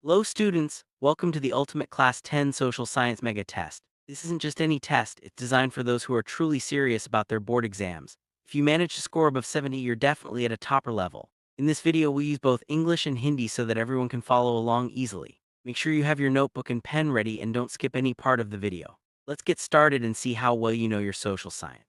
Hello students, welcome to the Ultimate Class 10 Social Science Mega Test. This isn't just any test, it's designed for those who are truly serious about their board exams. If you manage to score above 70, you're definitely at a topper level. In this video, we use both English and Hindi so that everyone can follow along easily. Make sure you have your notebook and pen ready and don't skip any part of the video. Let's get started and see how well you know your social science.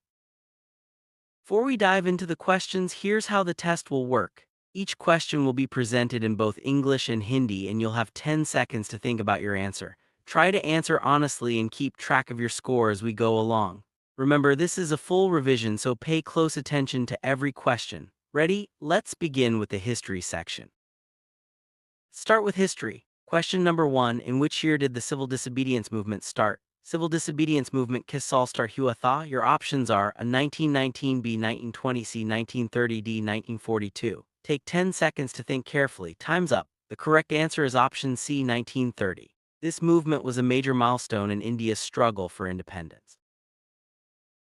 Before we dive into the questions, here's how the test will work. Each question will be presented in both English and Hindi, and you'll have 10 seconds to think about your answer. Try to answer honestly and keep track of your score as we go along. Remember, this is a full revision, so pay close attention to every question. Ready? Let's begin with the history section. Start with history. Question number 1. In which year did the civil disobedience movement start? Civil disobedience movement Kiss Saul Start Hua Tha. Your options are a 1919, B 1920, C 1930, D 1942. Take 10 seconds to think carefully. Time's up. The correct answer is option C 1930. This movement was a major milestone in India's struggle for independence.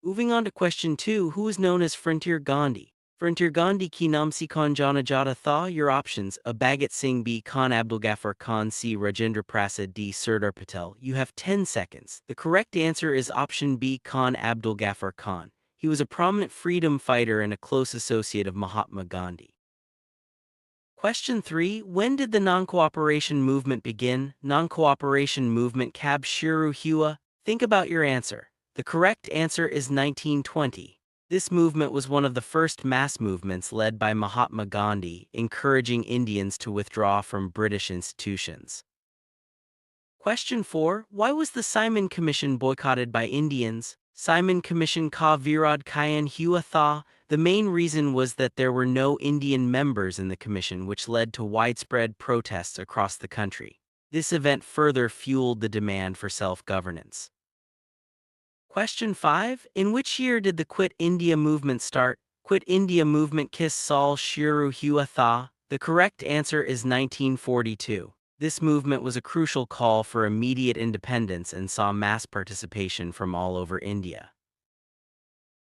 Moving on to question 2. Who is known as Frontier Gandhi? Frontier Gandhi ki naam se kaun jana jata tha. Your options: A. Bhagat Singh, B. Khan Abdul Ghaffar Khan, C. Rajendra Prasad, D. Sardar Patel. You have 10 seconds. The correct answer is option B. Khan Abdul Ghaffar Khan. He was a prominent freedom fighter and a close associate of Mahatma Gandhi. Question 3. When did the non-cooperation movement begin? Non-cooperation movement Kab Shiru Hua. Think about your answer. The correct answer is 1920. This movement was one of the first mass movements led by Mahatma Gandhi, encouraging Indians to withdraw from British institutions. Question 4. Why was the Simon Commission boycotted by Indians? Simon Commission ka virod kayan hua tha. The main reason was that there were no Indian members in the commission, which led to widespread protests across the country. This event further fueled the demand for self-governance. Question 5. In which year did the Quit India movement start? Quit India movement Kiss Saul Shiru Hua Tha. The correct answer is 1942. This movement was a crucial call for immediate independence and saw mass participation from all over India.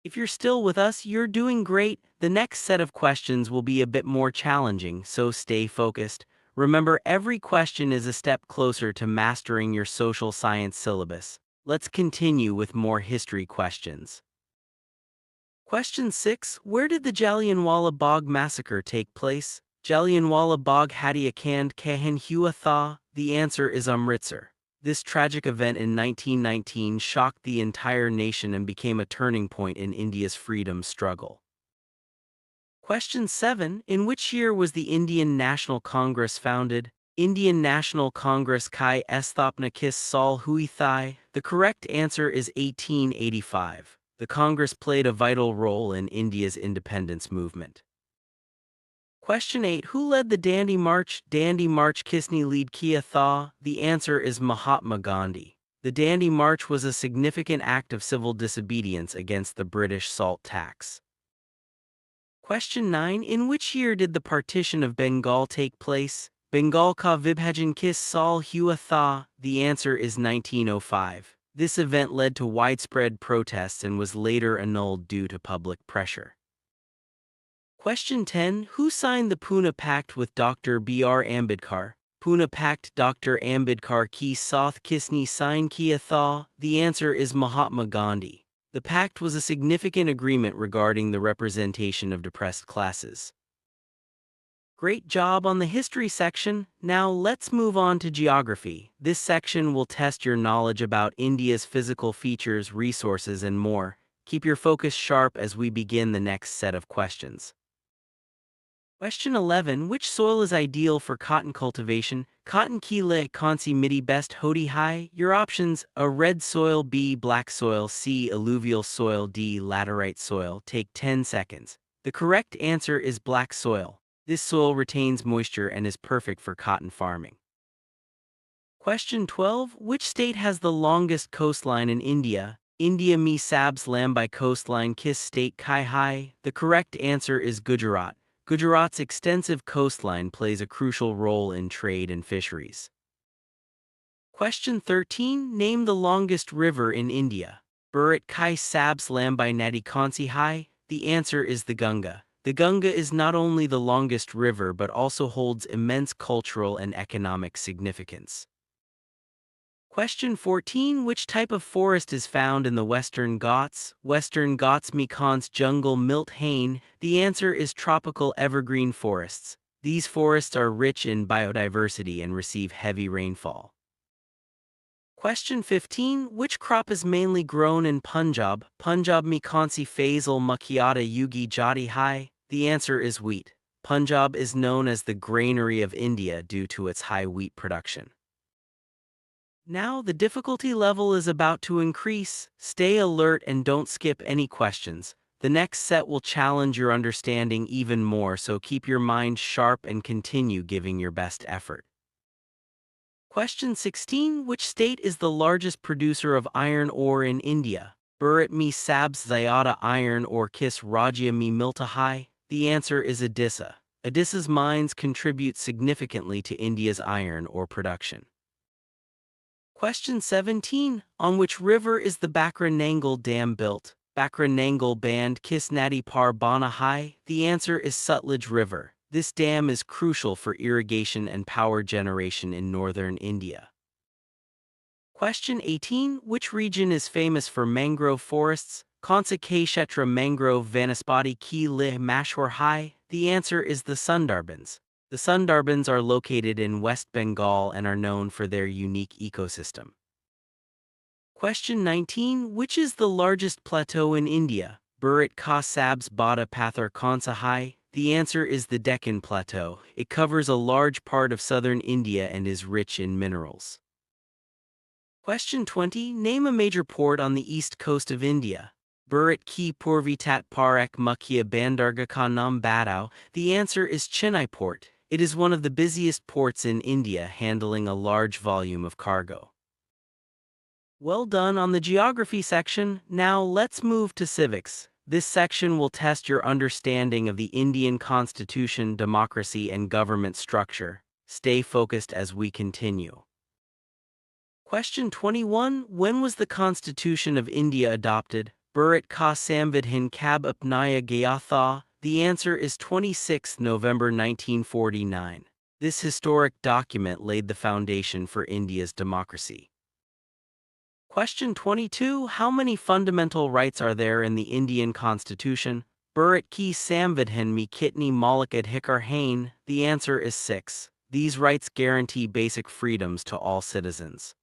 If you're still with us, you're doing great. The next set of questions will be a bit more challenging, so stay focused. Remember, every question is a step closer to mastering your social science syllabus. Let's continue with more history questions. Question 6. Where did the Jallianwala Bagh massacre take place? Jallianwala Bagh Hadiakand Kahan Hua Tha. The answer is Amritsar. This tragic event in 1919 shocked the entire nation and became a turning point in India's freedom struggle. Question 7. In which year was the Indian National Congress founded? Indian National Congress Kai Esthapna Kis Saul Hui Thai. The correct answer is 1885. The Congress played a vital role in India's independence movement. Question 8. Who led the Dandi March? Dandi March Kisni lead Kia Tha. The answer is Mahatma Gandhi. The Dandi March was a significant act of civil disobedience against the British salt tax. Question 9. In which year did the partition of Bengal take place? Bengal ka Vibhajan Kis Saul Hua Tha. The answer is 1905. This event led to widespread protests and was later annulled due to public pressure. Question 10. Who signed the Pune Pact with Dr. B.R. Ambedkar? Pune Pact Dr. Ambedkar ki Sath Kisni sign Kia Tha. The answer is Mahatma Gandhi. The pact was a significant agreement regarding the representation of depressed classes. Great job on the history section. Now let's move on to geography. This section will test your knowledge about India's physical features, resources, and more. Keep your focus sharp as we begin the next set of questions. Question 11. Which soil is ideal for cotton cultivation? Cotton ki le konsi midi best hoti hai. Your options: A. Red soil, B. Black soil, C. Alluvial soil, D. Laterite soil. Take 10 seconds. The correct answer is black soil. This soil retains moisture and is perfect for cotton farming. Question 12. Which state has the longest coastline in India? India me sabs lambai coastline Kis state kai hai. The correct answer is Gujarat. Gujarat's extensive coastline plays a crucial role in trade and fisheries. Question 13. Name the longest river in India. Burat Kai Sabs Lambai Nadi Kansi Hai. The answer is the Ganga. The Ganga is not only the longest river but also holds immense cultural and economic significance. Question 14. Which type of forest is found in the Western Ghats? Western Ghats Mekong's jungle Milt Hain. The answer is tropical evergreen forests. These forests are rich in biodiversity and receive heavy rainfall. Question 15. Which crop is mainly grown in Punjab? Punjab Mekansi Faisal Makiata Yugi Jati Hai. The answer is wheat. Punjab is known as the granary of India due to its high wheat production. Now the difficulty level is about to increase. Stay alert and don't skip any questions. The next set will challenge your understanding even more, so keep your mind sharp and continue giving your best effort. Question 16. Which state is the largest producer of iron ore in India? Bharat me Sabs Zyada iron ore kis Rajya me Milta Hai. The answer is Odisha. Odisha's mines contribute significantly to India's iron ore production. Question 17. On which river is the Bakra Nangal Dam built? Bakra Nangal Band Kis Nadi Par Bana Hai. The answer is Sutlej River. This dam is crucial for irrigation and power generation in northern India. Question 18. Which region is famous for mangrove forests? Kansa K Kshetra Mangrove Vanaspati Ki Lih Mashwar Hai. The answer is the Sundarbans. The Sundarbans are located in West Bengal and are known for their unique ecosystem. Question 19. Which is the largest plateau in India? Bharat Ka Sabs Bada Pathar Kansa Hai. The answer is the Deccan Plateau. It covers a large part of southern India and is rich in minerals. Question 20. Name a major port on the east coast of India. Bharat Ki Purvitat Parak Mukhya Bandarga Ka Nam Badao. The answer is Chennai Port. It is one of the busiest ports in India, handling a large volume of cargo. Well done on the geography section. Now let's move to civics. This section will test your understanding of the Indian Constitution, democracy, and government structure. Stay focused as we continue. Question 21. When was the Constitution of India adopted? Bharat Ka Samvidhan Kab Apnaya Gaya Tha. The answer is 26 November 1949. This historic document laid the foundation for India's democracy. Question 22. How many fundamental rights are there in the Indian Constitution? Bharat Ki Samvidhan Me Kitni Maulik Adhikar Hain. The answer is 6. These rights guarantee basic freedoms to all citizens.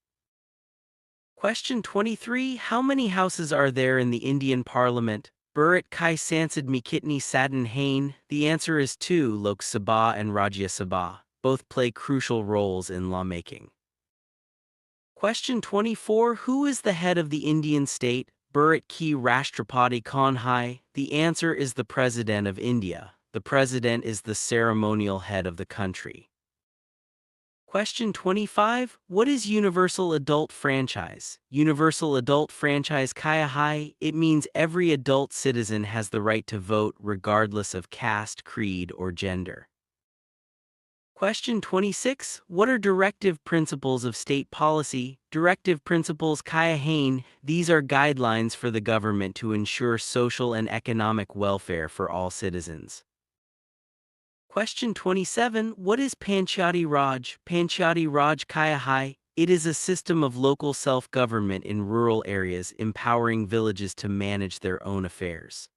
Question 23. How many houses are there in the Indian Parliament? Bharat Kai Sansad Me Kitni Sadhan Hain. The answer is 2. Lok Sabha and Rajya Sabha. Both play crucial roles in lawmaking. Question 24. Who is the head of the Indian state? Bharat Ki Rashtrapati Kaun Hai. The answer is the President of India. The President is the ceremonial head of the country. Question 25. What is Universal Adult Franchise? Universal Adult Franchise Kaya Hai. It means every adult citizen has the right to vote regardless of caste, creed, or gender. Question 26. What are directive principles of state policy? Directive principles Kaya Hain. These are guidelines for the government to ensure social and economic welfare for all citizens. Question 27. What is Panchayati Raj? Panchayati Raj Kaya Hai. It is a system of local self-government in rural areas, empowering villages to manage their own affairs.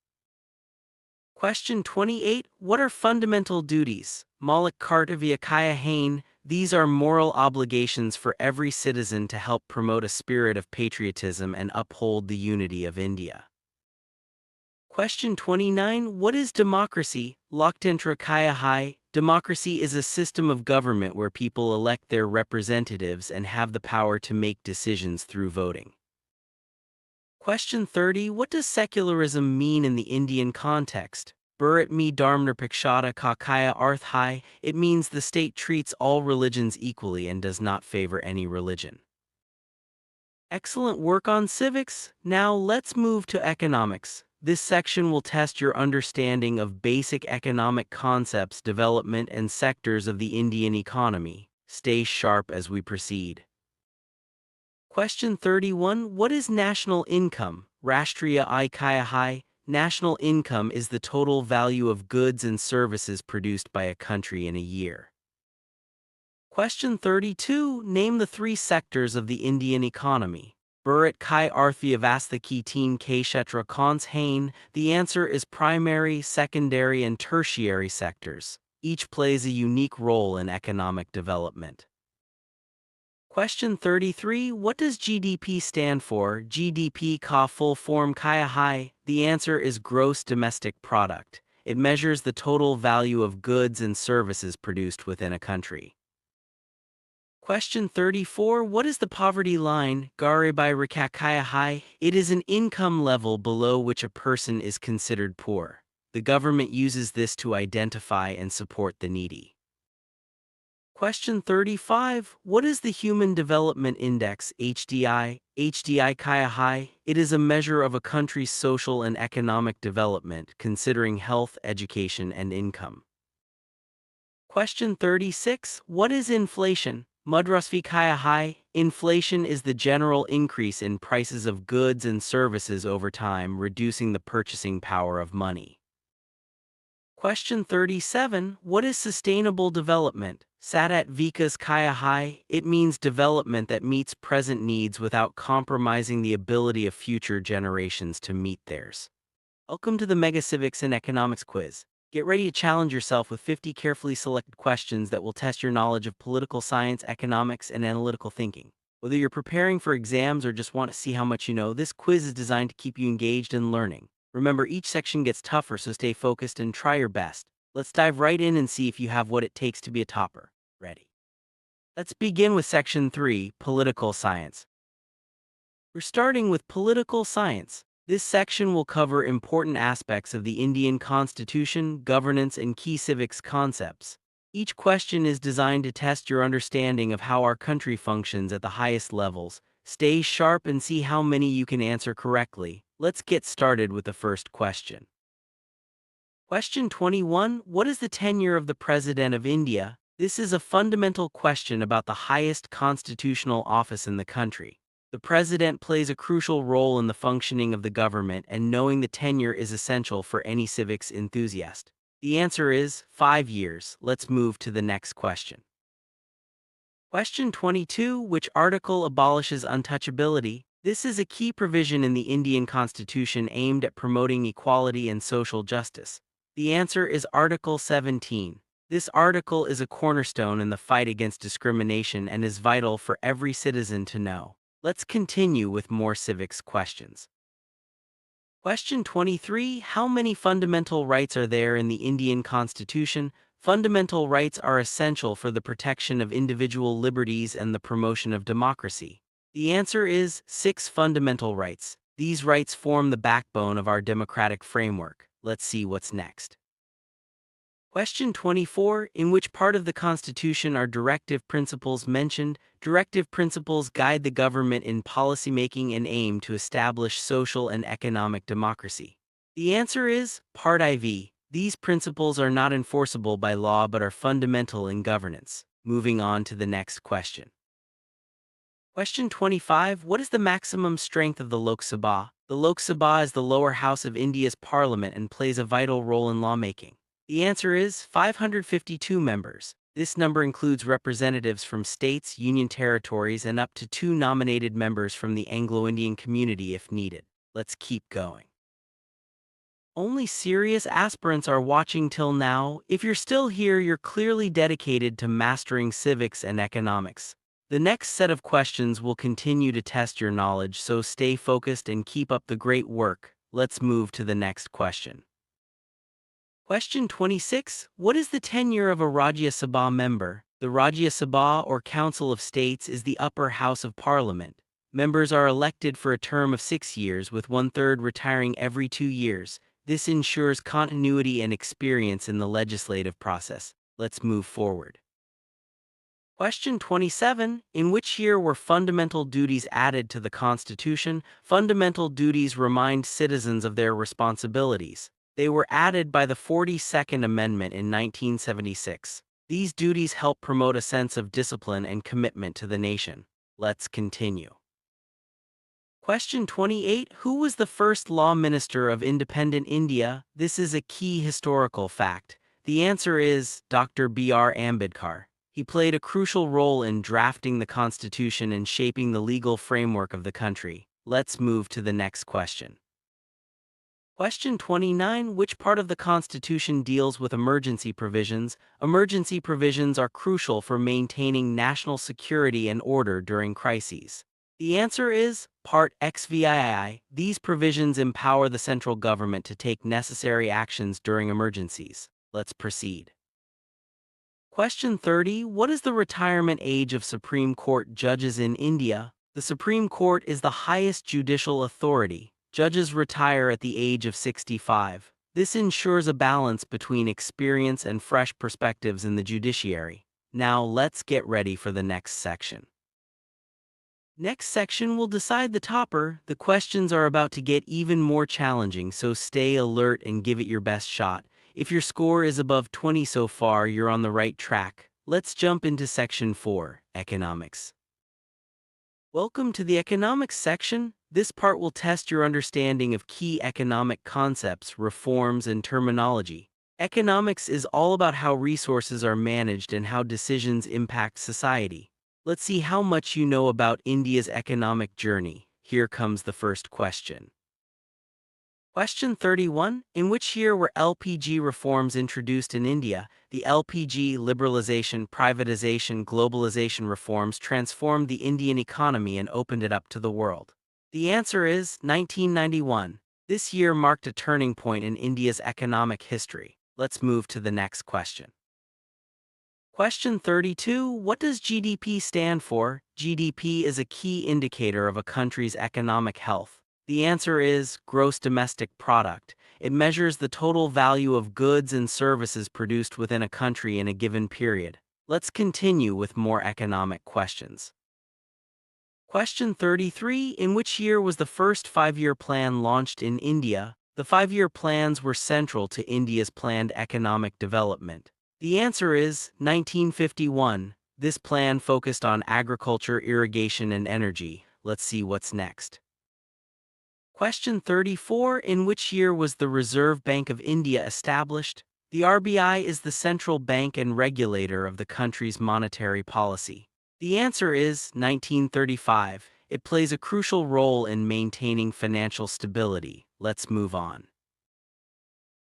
Question 28. What are fundamental duties? Maulik Kartavya Kaya Hain. These are moral obligations for every citizen to help promote a spirit of patriotism and uphold the unity of India. Question 29. What is democracy? Loktantra Kaya Hai. Democracy is a system of government where people elect their representatives and have the power to make decisions through voting. Question 30. What does secularism mean in the Indian context? Bharat me Dharmnirpakshata Ka Kaya Arth Hai. It means the state treats all religions equally and does not favor any religion. Excellent work on civics. Now let's move to economics. This section will test your understanding of basic economic concepts, development, and sectors of the Indian economy. Stay sharp as we proceed. Question 31. What is national income? Rashtriya Aay Kaya Hai. National income is the total value of goods and services produced by a country in a year. Question 32. Name the three sectors of the Indian economy. Burat Kai Arthyavastha Teen Kshetra Kons Hain. The answer is primary, secondary, and tertiary sectors. Each plays a unique role in economic development. Question 33. What does GDP stand for? GDP ka full form kaya hai. The answer is gross domestic product. It measures the total value of goods and services produced within a country. Question 34. What is the poverty line? Garibai Rikakaya Hai. It is an income level below which a person is considered poor. The government uses this to identify and support the needy. Question 35. What is the Human Development Index, HDI? HDI Kaya Hai. It is a measure of a country's social and economic development, considering health, education, and income. Question 36. What is inflation? Mudrasvi Kaya Hai. Inflation is the general increase in prices of goods and services over time, reducing the purchasing power of money. Question 37. What is sustainable development? Sadat Vikas Kaya Hai. It means development that meets present needs without compromising the ability of future generations to meet theirs. Welcome to the Mega Civics and Economics quiz. Get ready to challenge yourself with 50 carefully selected questions that will test your knowledge of political science, economics, and analytical thinking. Whether you're preparing for exams or just want to see how much you know, this quiz is designed to keep you engaged and learning. Remember, each section gets tougher, so stay focused and try your best. Let's dive right in and see if you have what it takes to be a topper. Ready? Let's begin with Section 3, Political Science. We're starting with political science. This section will cover important aspects of the Indian Constitution, governance, and key civics concepts. Each question is designed to test your understanding of how our country functions at the highest levels. Stay sharp and see how many you can answer correctly. Let's get started with the first question. Question 21. What is the tenure of the President of India? This is a fundamental question about the highest constitutional office in the country. The president plays a crucial role in the functioning of the government, and knowing the tenure is essential for any civics enthusiast. The answer is 5 years. Let's move to the next question. Question 22. Which article abolishes untouchability? This is a key provision in the Indian Constitution aimed at promoting equality and social justice. The answer is Article 17. This article is a cornerstone in the fight against discrimination and is vital for every citizen to know. Let's continue with more civics questions. Question 23. How many fundamental rights are there in the Indian Constitution? Fundamental rights are essential for the protection of individual liberties and the promotion of democracy. The answer is 6 fundamental rights. These rights form the backbone of our democratic framework. Let's see what's next. Question 24. In which part of the Constitution are directive principles mentioned? Directive principles guide the government in policymaking and aim to establish social and economic democracy. The answer is Part IV. These principles are not enforceable by law but are fundamental in governance. Moving on to the next question. Question 25. What is the maximum strength of the Lok Sabha? The Lok Sabha is the lower house of India's parliament and plays a vital role in lawmaking. The answer is 552 members. This number includes representatives from states, union territories, and up to 2 nominated members from the Anglo-Indian community if needed. Let's keep going. Only serious aspirants are watching till now. If you're still here, you're clearly dedicated to mastering civics and economics. The next set of questions will continue to test your knowledge, so stay focused and keep up the great work. Let's move to the next question. Question 26. What is the tenure of a Rajya Sabha member? The Rajya Sabha, or Council of States, is the upper house of Parliament. Members are elected for a term of 6 years, with 1/3 retiring every 2 years. This ensures continuity and experience in the legislative process. Let's move forward. Question 27. In which year were fundamental duties added to the Constitution? Fundamental duties remind citizens of their responsibilities. They were added by the 42nd Amendment in 1976. These duties help promote a sense of discipline and commitment to the nation. Let's continue. Question 28. Who was the first law minister of independent India? This is a key historical fact. The answer is Dr. B.R. Ambedkar. He played a crucial role in drafting the constitution and shaping the legal framework of the country. Let's move to the next question. Question 29. Which part of the Constitution deals with emergency provisions? Emergency provisions are crucial for maintaining national security and order during crises. The answer is Part XVI. These provisions empower the central government to take necessary actions during emergencies. Let's proceed. Question 30. What is the retirement age of Supreme Court judges in India? The Supreme Court is the highest judicial authority. Judges retire at the age of 65. This ensures a balance between experience and fresh perspectives in the judiciary. Now let's get ready for the next section. Next section will decide the topper. The questions are about to get even more challenging, so stay alert and give it your best shot. If your score is above 20 so far, you're on the right track. Let's jump into section 4, Economics. Welcome to the Economics section. This part will test your understanding of key economic concepts, reforms, and terminology. Economics is all about how resources are managed and how decisions impact society. Let's see how much you know about India's economic journey. Here comes the first question. Question 31. In which year were LPG reforms introduced in India? The LPG liberalization, privatization, globalization reforms transformed the Indian economy and opened it up to the world. The answer is 1991. This year marked a turning point in India's economic history. Let's move to the next question. Question 32. What does GDP stand for? GDP is a key indicator of a country's economic health. The answer is Gross Domestic Product. It measures the total value of goods and services produced within a country in a given period. Let's continue with more economic questions. Question 33. In which year was the first five-year plan launched in India? The five-year plans were central to India's planned economic development. The answer is 1951. This plan focused on agriculture, irrigation, and energy. Let's see what's next. Question 34. In which year was the Reserve Bank of India established? The RBI is the central bank and regulator of the country's monetary policy. The answer is 1935. It plays a crucial role in maintaining financial stability. Let's move on.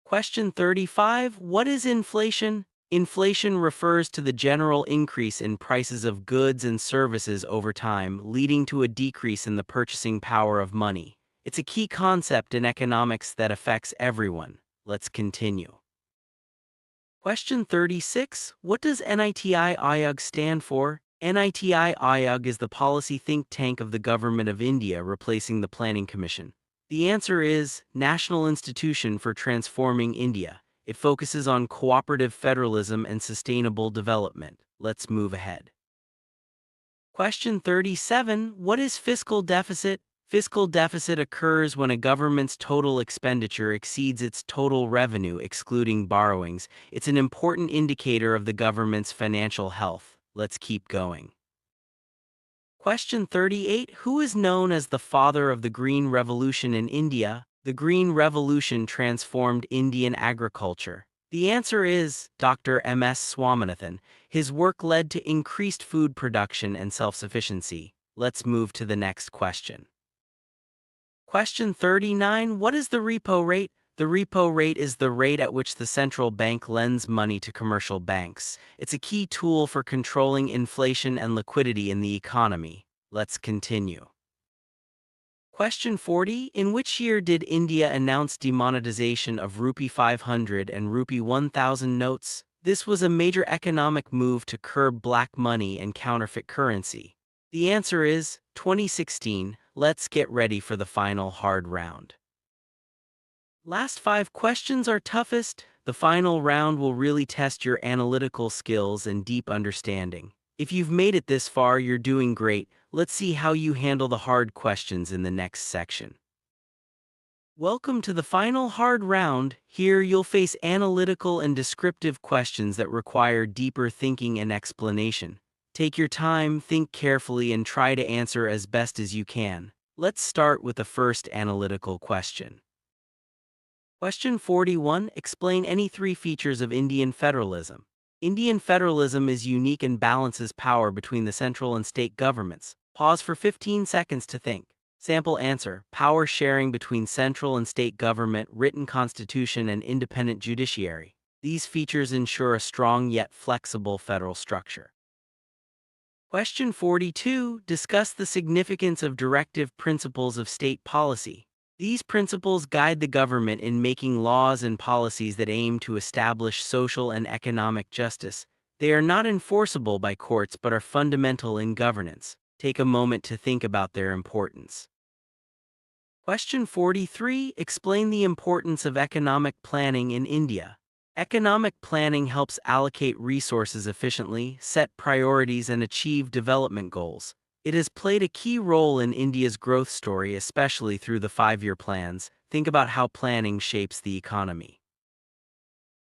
Question 35. What is inflation? Inflation refers to the general increase in prices of goods and services over time, leading to a decrease in the purchasing power of money. It's a key concept in economics that affects everyone. Let's continue. Question 36. What does NITI Aayog stand for? NITI Aayog is the policy think tank of the Government of India, replacing the Planning Commission. The answer is National Institution for Transforming India. It focuses on cooperative federalism and sustainable development. Let's move ahead. Question 37. What is fiscal deficit? Fiscal deficit occurs when a government's total expenditure exceeds its total revenue, excluding borrowings. It's an important indicator of the government's financial health. Let's keep going. Question 38. Who is known as the father of the Green Revolution in India? The Green Revolution transformed Indian agriculture. The answer is Dr. M.S. Swaminathan. His work led to increased food production and self-sufficiency. Let's move to the next question. Question 39. What is the repo rate? The repo rate is the rate at which the central bank lends money to commercial banks. It's a key tool for controlling inflation and liquidity in the economy. Let's continue. Question 40. In which year did India announce demonetization of Rupee 500 and Rupee 1000 notes? This was a major economic move to curb black money and counterfeit currency. The answer is 2016. Let's get ready for the final hard round. Last 5 questions are toughest. The final round will really test your analytical skills and deep understanding. If you've made it this far, you're doing great. Let's see how you handle the hard questions in the next section. Welcome to the final hard round. Here you'll face analytical and descriptive questions that require deeper thinking and explanation. Take your time, think carefully, and try to answer as best as you can. Let's start with the first analytical question. Question 41. Explain any three features of Indian federalism. Indian federalism is unique and balances power between the central and state governments. Pause for 15 seconds to think. Sample answer: power sharing between central and state government, written constitution, and independent judiciary. These features ensure a strong yet flexible federal structure. Question 42. Discuss the significance of directive principles of state policy. These principles guide the government in making laws and policies that aim to establish social and economic justice. They are not enforceable by courts but are fundamental in governance. Take a moment to think about their importance. Question 43. Explain the importance of economic planning in India. Economic planning helps allocate resources efficiently, set priorities, and achieve development goals. It has played a key role in India's growth story, especially through the five-year plans. Think about how planning shapes the economy.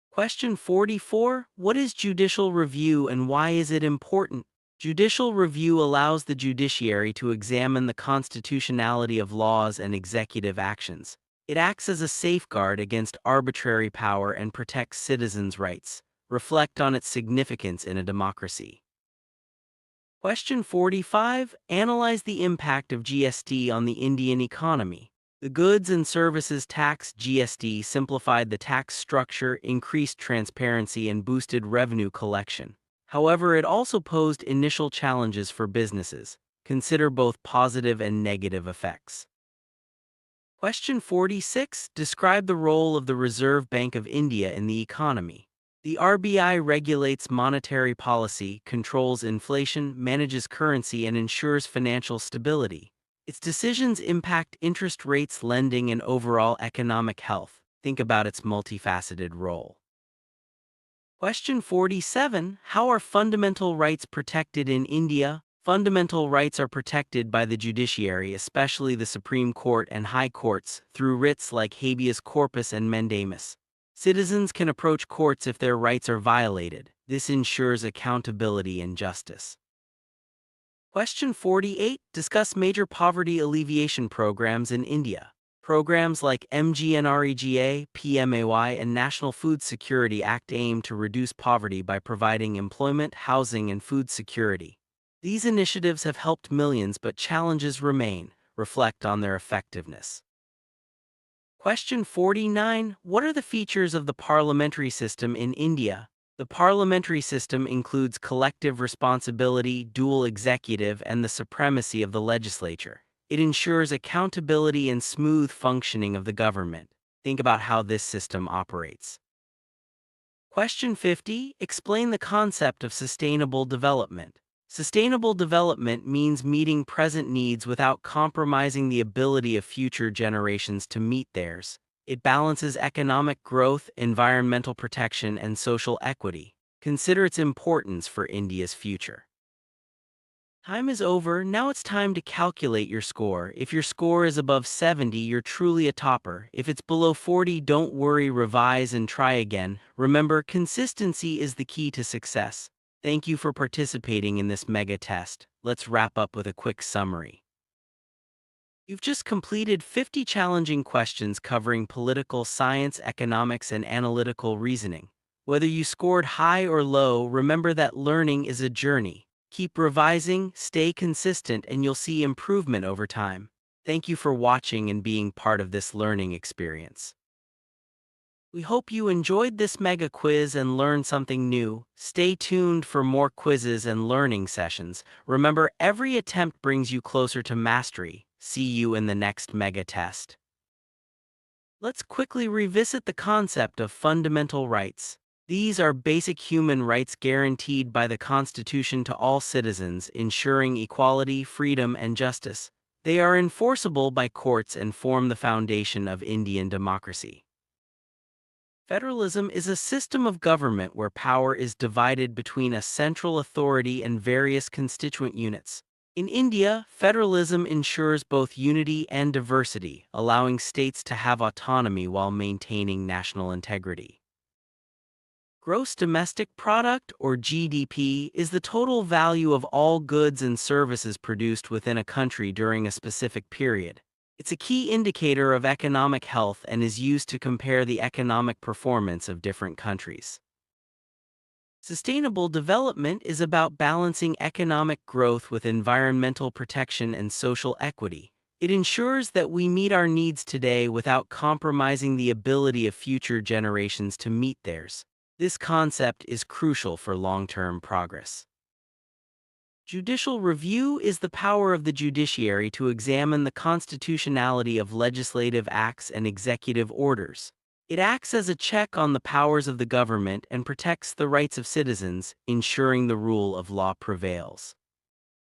Question 44. What is judicial review and why is it important? Judicial review allows the judiciary to examine the constitutionality of laws and executive actions. It acts as a safeguard against arbitrary power and protects citizens' rights. Reflect on its significance in a democracy. Question 45. Analyze the impact of GST on the Indian economy. The Goods and Services Tax (GST) simplified the tax structure, increased transparency, and boosted revenue collection. However, it also posed initial challenges for businesses. Consider both positive and negative effects. Question 46. Describe the role of the Reserve Bank of India in the economy. The RBI regulates monetary policy, controls inflation, manages currency, and ensures financial stability. Its decisions impact interest rates, lending, and overall economic health. Think about its multifaceted role. Question 47. How are fundamental rights protected in India? Fundamental rights are protected by the judiciary, especially the Supreme Court and High Courts, through writs like habeas corpus and mandamus. Citizens can approach courts if their rights are violated. This ensures accountability and justice. Question 48. Discuss major poverty alleviation programs in India. Programs like MGNREGA, PMAY, and National Food Security Act aim to reduce poverty by providing employment, housing, and food security. These initiatives have helped millions, but challenges remain. Reflect on their effectiveness. Question 49. What are the features of the parliamentary system in India? The parliamentary system includes collective responsibility, dual executive, and the supremacy of the legislature. It ensures accountability and smooth functioning of the government. Think about how this system operates. Question 50. Explain the concept of sustainable development. Sustainable development means meeting present needs without compromising the ability of future generations to meet theirs. It balances economic growth, environmental protection, and social equity. Consider its importance for India's future. Time is over. Now it's time to calculate your score. If your score is above 70, you're truly a topper. If it's below 40, don't worry, revise and try again. Remember, consistency is the key to success. Thank you for participating in this mega test. Let's wrap up with a quick summary. You've just completed 50 challenging questions covering political science, economics, and analytical reasoning. Whether you scored high or low, remember that learning is a journey. Keep revising, stay consistent, and you'll see improvement over time. Thank you for watching and being part of this learning experience. We hope you enjoyed this mega quiz and learned something new. Stay tuned for more quizzes and learning sessions. Remember, every attempt brings you closer to mastery. See you in the next mega test. Let's quickly revisit the concept of fundamental rights. These are basic human rights guaranteed by the Constitution to all citizens, ensuring equality, freedom, and justice. They are enforceable by courts and form the foundation of Indian democracy. Federalism is a system of government where power is divided between a central authority and various constituent units. In India, federalism ensures both unity and diversity, allowing states to have autonomy while maintaining national integrity. Gross domestic product, or GDP, is the total value of all goods and services produced within a country during a specific period. It's a key indicator of economic health and is used to compare the economic performance of different countries. Sustainable development is about balancing economic growth with environmental protection and social equity. It ensures that we meet our needs today without compromising the ability of future generations to meet theirs. This concept is crucial for long-term progress. Judicial review is the power of the judiciary to examine the constitutionality of legislative acts and executive orders. It acts as a check on the powers of the government and protects the rights of citizens, ensuring the rule of law prevails.